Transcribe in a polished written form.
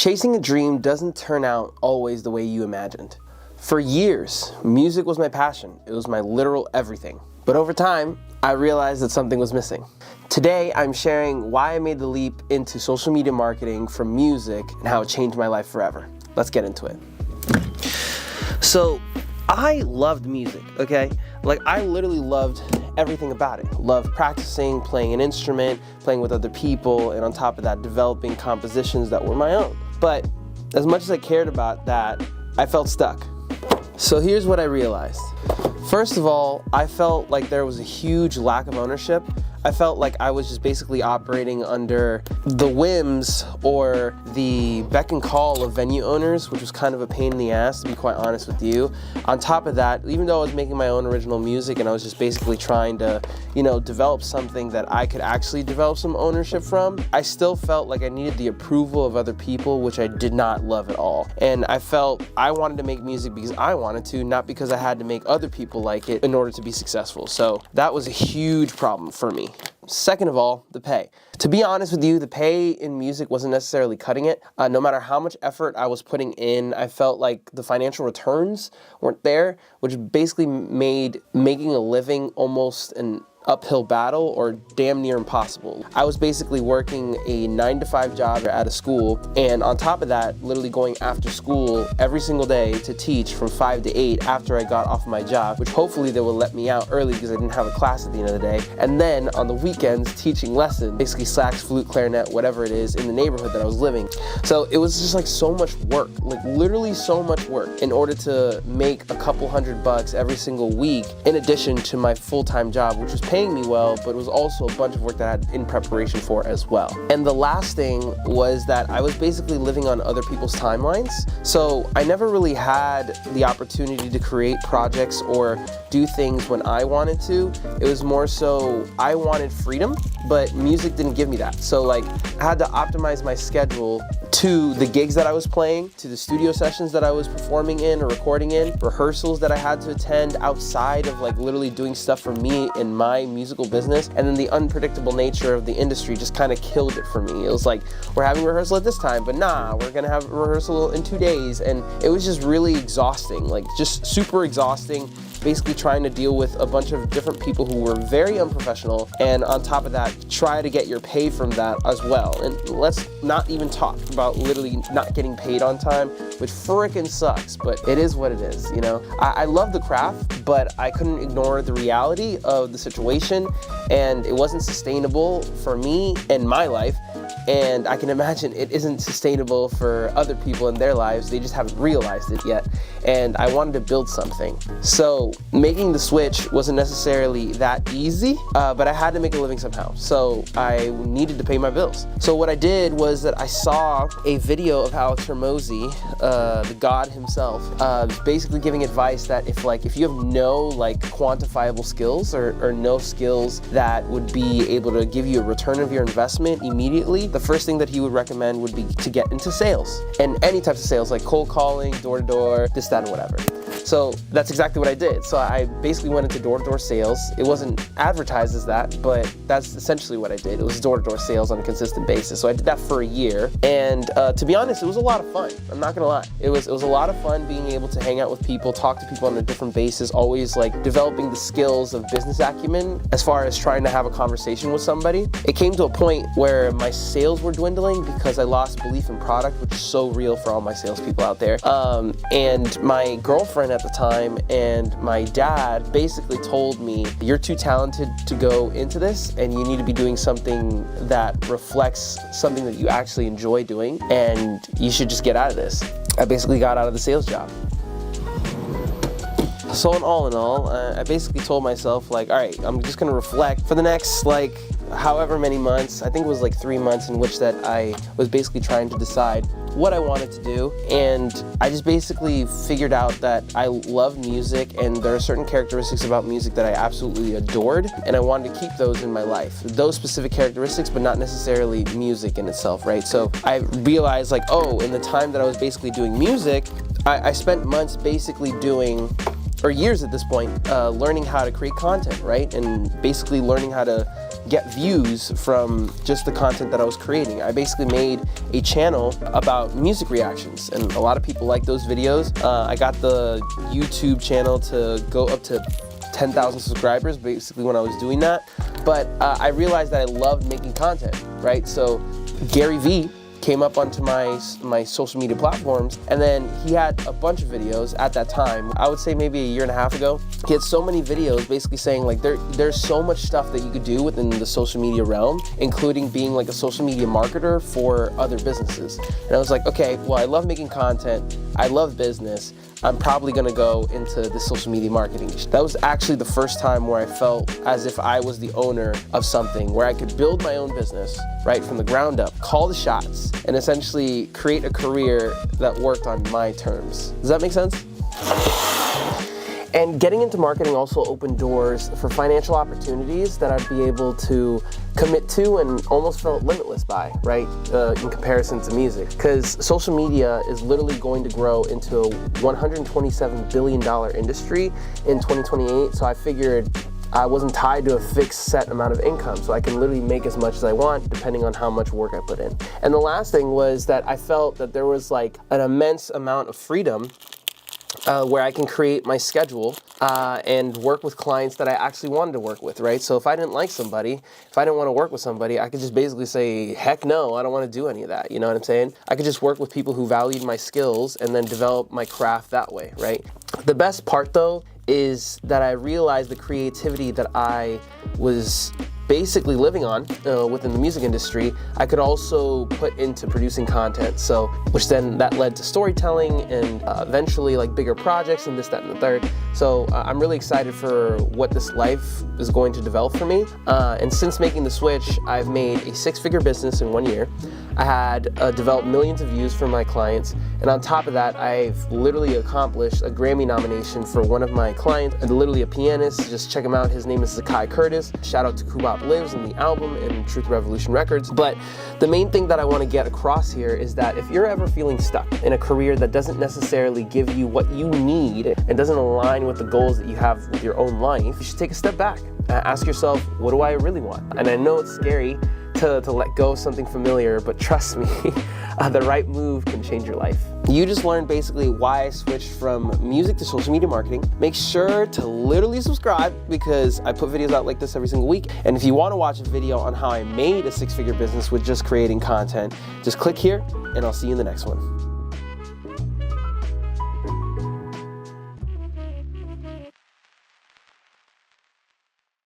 Chasing a dream doesn't turn out always the way you imagined. For years, music was my passion. It was my literal everything. But over time, I realized that something was missing. Today, I'm sharing why I made the leap into social media marketing from music and how it changed my life forever. Let's get into it. So, I loved music, okay? Like, I literally loved everything about it. Loved practicing, playing an instrument, playing with other people, and on top of that, developing compositions that were my own. But as much as I cared about that, I felt stuck. So here's what I realized. First of all, I felt like there was a huge lack of ownership. I felt like I was just basically operating under the whims or the beck and call of venue owners, which was kind of a pain in the ass, to be quite honest with you. On top of that, even though I was making my own original music and I was just basically trying to, develop something that I could actually develop some ownership from, I still felt like I needed the approval of other people, which I did not love at all. And I felt I wanted to make music because I wanted to, not because I had to make other people like it in order to be successful. So that was a huge problem for me. Second of all, the pay. To be honest with you, the pay in music wasn't necessarily cutting it. No matter how much effort I was putting in, I felt like the financial returns weren't there, which basically made making a living almost an uphill battle or damn near impossible. I was basically working a 9-to-5 job at a school, and on top of that, literally going after school every single day to teach from 5 to 8 after I got off my job, which hopefully they will let me out early because I didn't have a class at the end of the day. And then on the weekends, teaching lessons, basically sax, flute, clarinet, whatever it is in the neighborhood that I was living. So it was just like so much work, like literally so much work in order to make a couple $100 every single week in addition to my full-time job, which was paying me well, but it was also a bunch of work that I had in preparation for as well. And the last thing was that I was basically living on other people's timelines. So I never really had the opportunity to create projects or do things when I wanted to. It was more so I wanted freedom, but music didn't give me that. So like I had to optimize my schedule to the gigs that I was playing, to the studio sessions that I was performing in or recording in, rehearsals that I had to attend outside of like literally doing stuff for me in my musical business. And then the unpredictable nature of the industry just kind of killed it for me. It was like, we're having rehearsal at this time, but nah, we're gonna have a rehearsal in 2 days. And it was just really exhausting, like just super exhausting, basically trying to deal with a bunch of different people who were very unprofessional, and on top of that, try to get your pay from that as well. And let's not even talk about literally not getting paid on time, which frickin' sucks, but it is what it is, I love the craft, but I couldn't ignore the reality of the situation, and it wasn't sustainable for me and my life. And I can imagine it isn't sustainable for other people in their lives. They just haven't realized it yet. And I wanted to build something. So making the switch wasn't necessarily that easy, but I had to make a living somehow. So I needed to pay my bills. So what I did was that I saw a video of Alex Hormozy, the god himself, basically giving advice that if you have no quantifiable skills or no skills that would be able to give you a return of your investment immediately, the first thing that he would recommend would be to get into sales, and any types of sales like cold calling, door-to-door, this, that, and whatever. So that's exactly what I did. So I basically went into door-to-door sales. It wasn't advertised as that, but that's essentially what I did. It was door-to-door sales on a consistent basis. So I did that for a year, and to be honest, it was a lot of fun. I'm not gonna lie. It was a lot of fun being able to hang out with people, talk to people on a different basis, always developing the skills of business acumen as far as trying to have a conversation with somebody. It came to a point where my sales were dwindling because I lost belief in product, which is so real for all my salespeople out there. And my girlfriend at the time and my dad basically told me, you're too talented to go into this, and you need to be doing something that reflects something that you actually enjoy doing, and you should just get out of this. I basically got out of the sales job. So in all, I basically told myself all right, I'm just gonna reflect for the next however many months. I think it was 3 months in which that I was basically trying to decide what I wanted to do, and I just basically figured out that I love music, and there are certain characteristics about music that I absolutely adored, and I wanted to keep those in my life. Those specific characteristics, but not necessarily music in itself, right? So I realized in the time that I was basically doing music, I spent months basically doing, or years at this point, learning how to create content, right? And basically learning how to get views from just the content that I was creating. I basically made a channel about music reactions, and a lot of people like those videos. I got the YouTube channel to go up to 10,000 subscribers basically when I was doing that, but I realized that I loved making content, right? So Gary Vee came up onto my social media platforms, and then he had a bunch of videos at that time. I would say maybe a year and a half ago. He had so many videos basically saying like there's so much stuff that you could do within the social media realm, including being like a social media marketer for other businesses. And I was like, okay, well, I love making content, I love business, I'm probably gonna go into the social media marketing. That was actually the first time where I felt as if I was the owner of something, where I could build my own business, right, from the ground up, call the shots, and essentially create a career that worked on my terms. Does that make sense? And getting into marketing also opened doors for financial opportunities that I'd be able to commit to and almost felt limitless by, right, in comparison to music. Because social media is literally going to grow into a $127 billion industry in 2028, so I figured I wasn't tied to a fixed set amount of income, so I can literally make as much as I want depending on how much work I put in. And the last thing was that I felt that there was like an immense amount of freedom where I can create my schedule and work with clients that I actually wanted to work with, right? So if I didn't like somebody, if I didn't want to work with somebody, I could just basically say, heck no, I don't want to do any of that, you know what I'm saying? I could just work with people who valued my skills and then develop my craft that way, right? The best part though is that I realized the creativity that I was basically living on within the music industry, I could also put into producing content. So, which then that led to storytelling and eventually like bigger projects and this, that, and the third. So I'm really excited for what this life is going to develop for me. And since making the switch, I've made a 6-figure business in 1 year. I had developed millions of views for my clients. And on top of that, I've literally accomplished a Grammy nomination for one of my clients, and literally a pianist. Just check him out. His name is Zakai Curtis. Shout out to Kubop Lives in the album and Truth Revolution Records. But the main thing that I want to get across here is that if you're ever feeling stuck in a career that doesn't necessarily give you what you need and doesn't align with the goals that you have with your own life, you should take a step back. Ask yourself, what do I really want? And I know it's scary to let go of something familiar, but trust me, the right move can change your life. You just learned basically why I switched from music to social media marketing. Make sure to literally subscribe because I put videos out like this every single week. And if you want to watch a video on how I made a 6-figure business with just creating content, just click here and I'll see you in the next one.